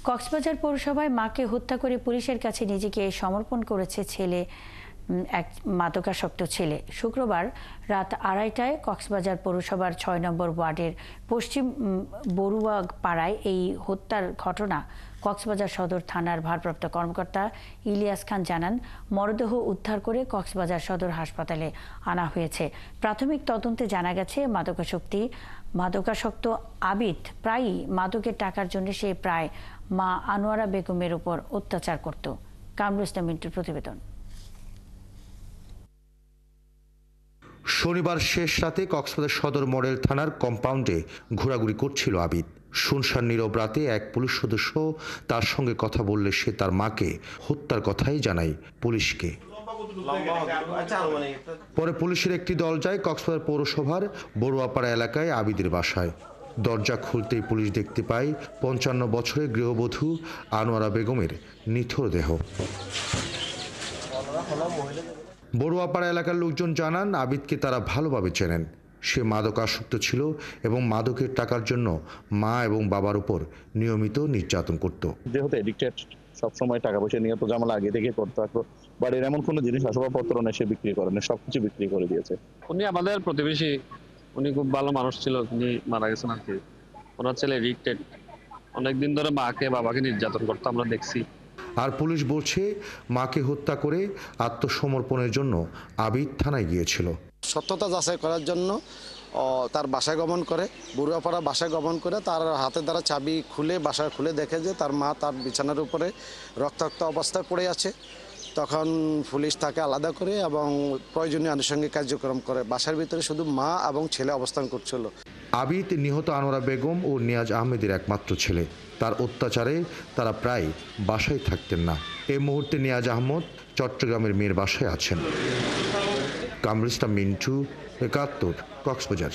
কক্সবাজার পৌরসভায় মাকে হত্যা করে পুলিশের কাছে নিজেকে সমর্পণ করেছে এক মাদকাসক্ত ছেলে। শুক্রবার রাত 2:30টায় কক্সবাজার পৌরসভার 6 নম্বর ওয়ার্ডের পশ্চিম বড়ুয়া পাড়ায় এই হত্যার ঘটনা। কক্সবাজার সদর থানার ভারপ্রাপ্ত কর্মকর্তা ইলিয়াস খান জানান, মরদেহ উদ্ধার করে কক্সবাজার সদর হাসপাতালে আনা হয়েছে। প্রাথমিক তদন্তে জানা গেছে, মাদকাসক্ত আবিদ প্রায়ই মাদকের টাকার জন্য সে প্রায় মা আনোয়ারা বেগমের উপর অত্যাচার করত। কামরুল ইসলাম মিন্টুর প্রতিবেদন। শনিবার শেষ রাতে কক্সবাজার সদর মডেল থানার কম্পাউন্ডে ঘোরাঘুরি করছিল আবিদ। শুনশান নীরব রাতে এক পুলিশ সদস্য তার সঙ্গে কথা বললে সে তার মাকে হত্যার কথাই জানায় পুলিশকে। পরে পুলিশের একটি দল যায় কক্সবাজার পৌরসভার বড়ুয়াপাড়া এলাকায় আবিদের বাসায়। দরজা খুলতেই পুলিশ দেখতে পায় 55 বছরের গৃহবধূ আনোয়ারা বেগমের নিথর দেহ। বড়ুয়াপাড়া এলাকার লোকজন জানান, আবিদকে তারা ভালোভাবে চেনেন। সে মাদকাসক্ত ছিল এবং মাদকের টাকার জন্য মা এবং বাবার উপর নিয়মিত নির্যাতন করত। যেহেতু এডিক্টেড, সবসময় টাকা পয়সা নিয়ে তো ঝামেলা আগে থেকে করতে থাকতো। বাড়ির এমন কোনো জিনিস আসবাবপত্র নেই সে বিক্রি করেন, সবকিছু বিক্রি করে দিয়েছে। উনি আমাদের প্রতিবেশী, উনি খুব ভালো মানুষ ছিল। উনি মারা গেছেন আর কি। ওনার ছেলে এডিক্টেড, অনেকদিন ধরে মাকে বাবাকে নির্যাতন করতো আমরা দেখছি। আর পুলিশ বলছে, মাকে হত্যা করে আত্মসমর্পণের জন্য আবিদ থানায় গিয়েছিল। সত্যতা যাচাই করার জন্য তার বাসায় গমন করে, বড়ুয়াপাড়া বাসায় গমন করে তার হাতের দ্বারা চাবি খুলে বাসায় খুলে দেখে যে তার মা তার বিছানার উপরে রক্তাক্ত অবস্থায় পড়ে আছে। তখন পুলিশ তাকে আলাদা করে এবং প্রয়োজনীয় আনুষঙ্গিক কার্যক্রম করে। বাসার ভিতরে শুধু মা এবং ছেলে অবস্থান করছিল। আবিদ নিহত আনোয়ারা বেগম ও নিয়াজ আহমেদের একমাত্র ছেলে। তার অত্যাচারে তারা প্রায় বাসায় থাকতেন না। এই মুহূর্তে নিয়াজ আহমদ চট্টগ্রামের মেয়ের বাসায় আছেন। কামরুল ইসলাম মিন্টু, 71, কক্সবাজার।